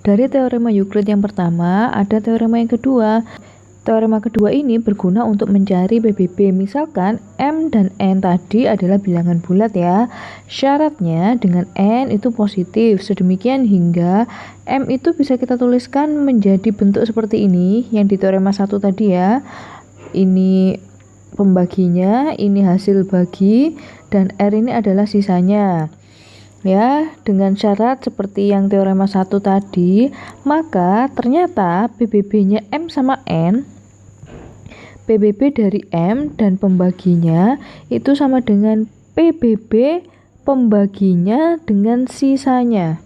Dari teorema Euclid yang pertama, ada teorema yang kedua. Teorema kedua ini berguna untuk mencari PBB. Misalkan M dan N tadi adalah bilangan bulat ya. Syaratnya dengan N itu positif. Sedemikian hingga M itu bisa kita tuliskan menjadi bentuk seperti ini yang di teorema 1 tadi ya. Ini pembaginya, ini hasil bagi, dan R ini adalah sisanya. Ya, dengan syarat seperti yang teorema 1 tadi, maka ternyata PBB-nya M sama N, PBB dari M dan pembaginya itu sama dengan PBB pembaginya dengan sisanya.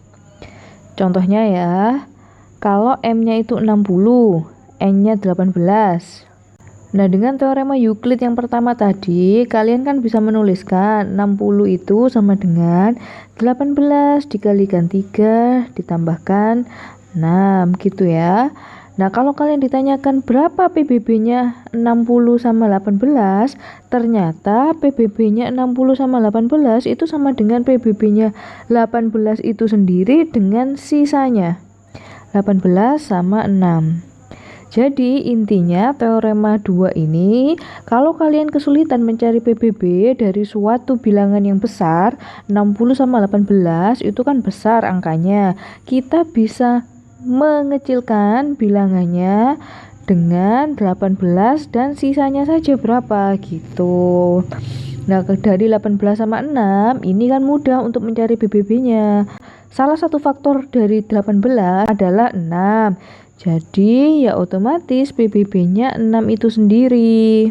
Contohnya ya, kalau M-nya itu 60, N-nya 18. Nah, dengan teorema Euclid yang pertama tadi, kalian kan bisa menuliskan 60 itu sama dengan 18 dikalikan 3 ditambahkan 6 gitu ya. Nah, kalau kalian ditanyakan berapa PBB-nya 60 sama 18, ternyata PBB-nya 60 sama 18 itu sama dengan PBB-nya 18 itu sendiri dengan sisanya. 18 sama 6. Jadi intinya teorema 2 ini, kalau kalian kesulitan mencari PBB dari suatu bilangan yang besar, 60 sama 18 itu kan besar angkanya. Kita bisa mengecilkan bilangannya dengan 18 dan sisanya saja berapa gitu. Nah, dari 18 sama 6 ini kan mudah untuk mencari PBB-nya. Salah satu faktor dari 18 adalah 6. Jadi ya otomatis PBB-nya 6 itu sendiri.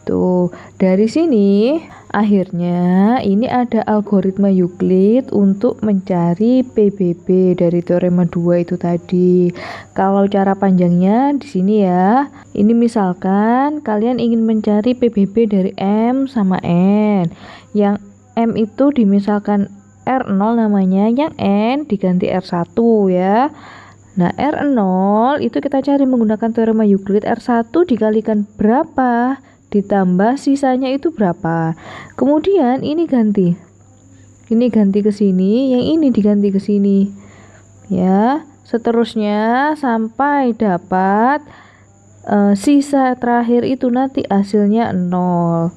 Tuh, dari sini akhirnya ini ada algoritma Euclid untuk mencari PBB dari teorema 2 itu tadi. Kalau cara panjangnya di sini ya. Ini misalkan kalian ingin mencari PBB dari M sama N. Yang M itu dimisalkan R0 namanya, yang N diganti R1 ya. Nah, R0 itu kita cari menggunakan teorema Euclid. R1 dikalikan berapa ditambah sisanya itu berapa. Kemudian ini ganti. Ini ganti ke sini, yang ini diganti ke sini. Ya, seterusnya sampai dapat sisa terakhir itu nanti hasilnya 0.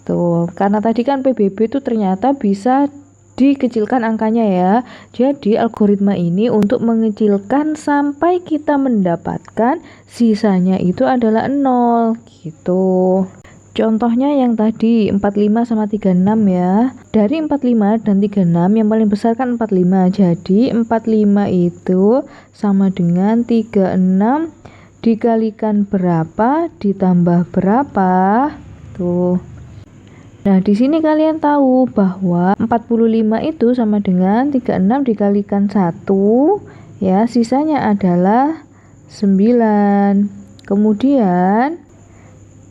Tuh, karena tadi kan PBB itu ternyata bisa dikecilkan angkanya ya. Jadi algoritma ini untuk mengecilkan sampai kita mendapatkan sisanya itu adalah 0 gitu. Contohnya yang tadi 45 sama 36 ya. Dari 45 dan 36 yang paling besar kan 45. Jadi 45 itu sama dengan 36 dikalikan berapa ditambah berapa. Tuh. Nah, di sini kalian tahu bahwa 45 itu sama dengan 36 dikalikan 1, ya, sisanya adalah 9. Kemudian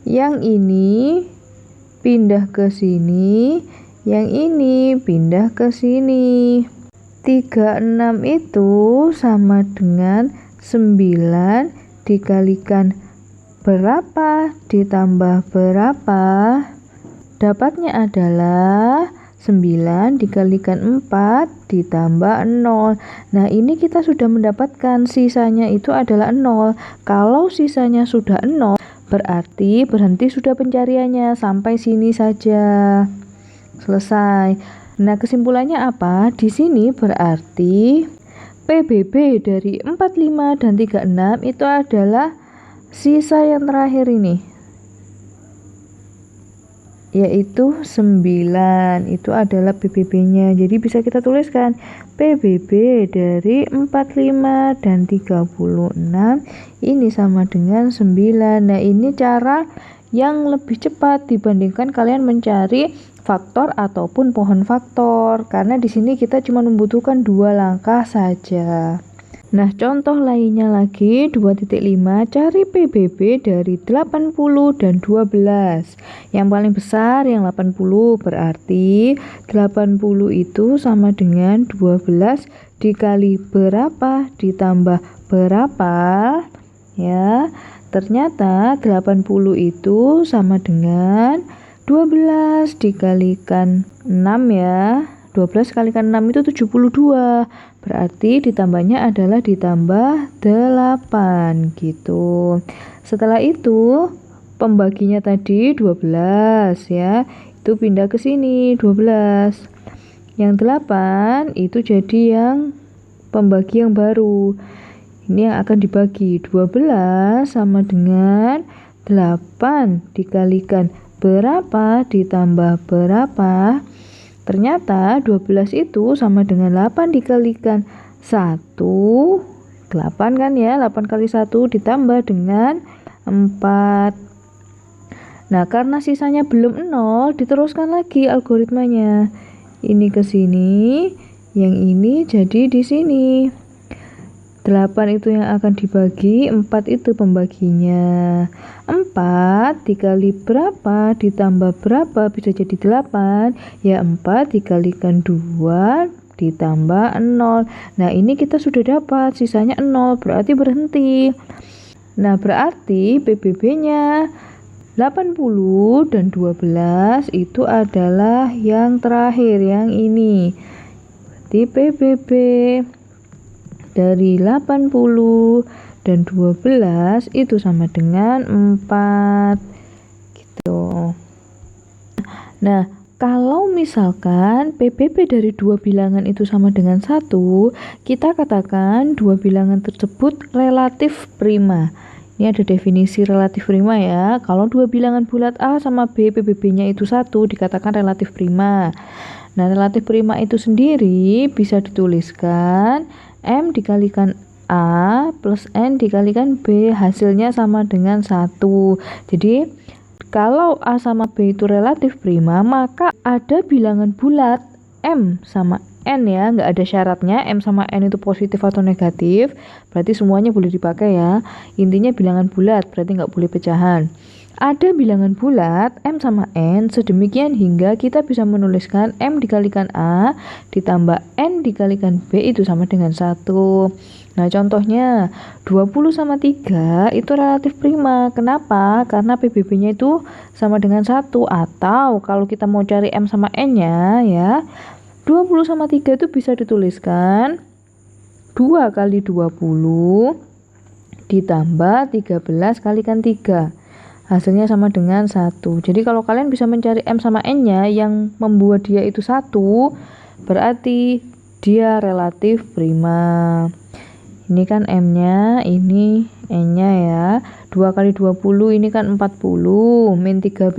yang ini pindah ke sini, yang ini pindah ke sini. 36 itu sama dengan 9 dikalikan berapa ditambah berapa. Dapatnya adalah 9 dikalikan 4 ditambah 0. Nah, ini kita sudah mendapatkan sisanya itu adalah 0. Kalau sisanya sudah 0, berarti berhenti sudah pencariannya. Sampai sini saja. Selesai. Nah, kesimpulannya apa? Di sini berarti PBB dari 45 dan 36 itu adalah sisa yang terakhir ini, yaitu 9. Itu adalah PBB-nya. Jadi bisa kita tuliskan PBB dari 45 dan 36 ini sama dengan 9. Nah, ini cara yang lebih cepat dibandingkan kalian mencari faktor ataupun pohon faktor, karena di sini kita cuma membutuhkan 2 langkah saja. Nah, contoh lainnya lagi 2.5, cari PBB dari 80 dan 12. Yang paling besar yang 80, berarti 80 itu sama dengan 12 dikali berapa ditambah berapa. Ya, ternyata 80 itu sama dengan 12 dikalikan 6 ya. 12 kalikan 6 itu 72. Berarti ditambahnya adalah ditambah 8 gitu. Setelah itu pembaginya tadi 12 ya. Itu pindah ke sini 12. Yang 8 itu jadi yang pembagi yang baru. Ini yang akan dibagi 12 sama dengan 8 dikalikan berapa ditambah berapa. Ternyata 12 itu sama dengan 8 dikalikan 1, 8 kan ya, 8 kali 1 ditambah dengan 4. Nah, karena sisanya belum 0, diteruskan lagi algoritmanya. Ini ke sini, yang ini jadi di sini. 8 itu yang akan dibagi, 4 itu pembaginya. 4 dikali berapa ditambah berapa bisa jadi 8. Ya 4 dikalikan 2 ditambah 0. Nah ini kita sudah dapat sisanya 0, berarti berhenti. Nah berarti PBB-nya 80 dan 12 itu adalah yang terakhir, yang ini. Berarti PBB dari 80 dan 12 itu sama dengan 4 gitu. Nah, kalau misalkan PBB dari dua bilangan itu sama dengan 1, kita katakan dua bilangan tersebut relatif prima. Ini ada definisi relatif prima ya. Kalau dua bilangan bulat A sama B, PBB-nya itu 1, dikatakan relatif prima. Nah, relatif prima itu sendiri bisa dituliskan M dikalikan A plus N dikalikan B, hasilnya sama dengan 1. Jadi kalau A sama B itu relatif prima, maka ada bilangan bulat M sama N ya, nggak ada syaratnya M sama N itu positif atau negatif, berarti semuanya boleh dipakai ya. Intinya bilangan bulat, berarti nggak boleh pecahan. Ada bilangan bulat M sama N sedemikian hingga kita bisa menuliskan M dikalikan A ditambah N dikalikan B itu sama dengan 1. Nah contohnya 20 sama 3 itu relatif prima. Kenapa? Karena PBB-nya itu sama dengan 1. Atau kalau kita mau cari M sama N-nya ya, 20 sama 3 itu bisa dituliskan 2 kali 20 ditambah 13 kalikan 3. Hasilnya sama dengan 1. Jadi kalau kalian bisa mencari M sama N-nya yang membuat dia itu 1, berarti dia relatif prima. Ini kan M-nya, ini N-nya ya. 2 kali 20 ini kan 40. Min 13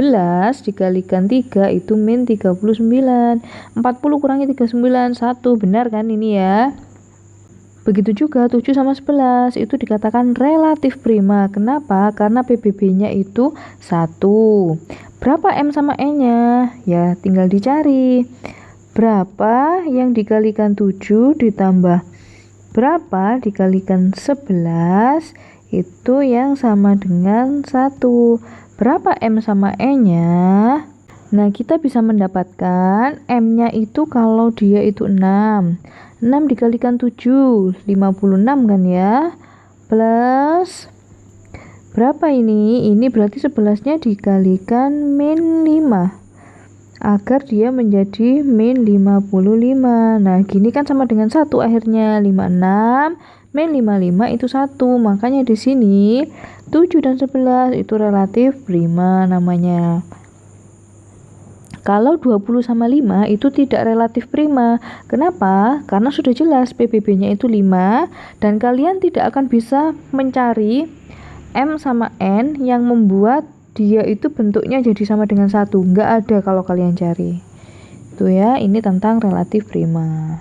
dikalikan 3 itu min 39. 40 kurangi 39, 1. Benar kan ini ya? Begitu juga 7 sama 11 itu dikatakan relatif prima. Kenapa? Karena PBB-nya itu 1. Berapa M sama N-nya? Ya tinggal dicari. Berapa yang dikalikan 7 ditambah berapa dikalikan 11 itu yang sama dengan 1. Berapa M sama N-nya? Nah kita bisa mendapatkan M-nya itu kalau dia itu 6. 6 dikalikan 7, 56 kan ya, plus berapa ini? Ini berarti 11-nya dikalikan min 5 agar dia menjadi min 55. Nah gini kan sama dengan 1 akhirnya. 56 min 55 itu 1. Makanya di sini 7 dan 11 itu relatif prima namanya. Kalau 20 sama 5 itu tidak relatif prima. Kenapa? Karena sudah jelas PBB-nya itu 5 dan kalian tidak akan bisa mencari M sama N yang membuat dia itu bentuknya jadi sama dengan 1. Nggak ada kalau kalian cari. Itu ya, ini tentang relatif prima.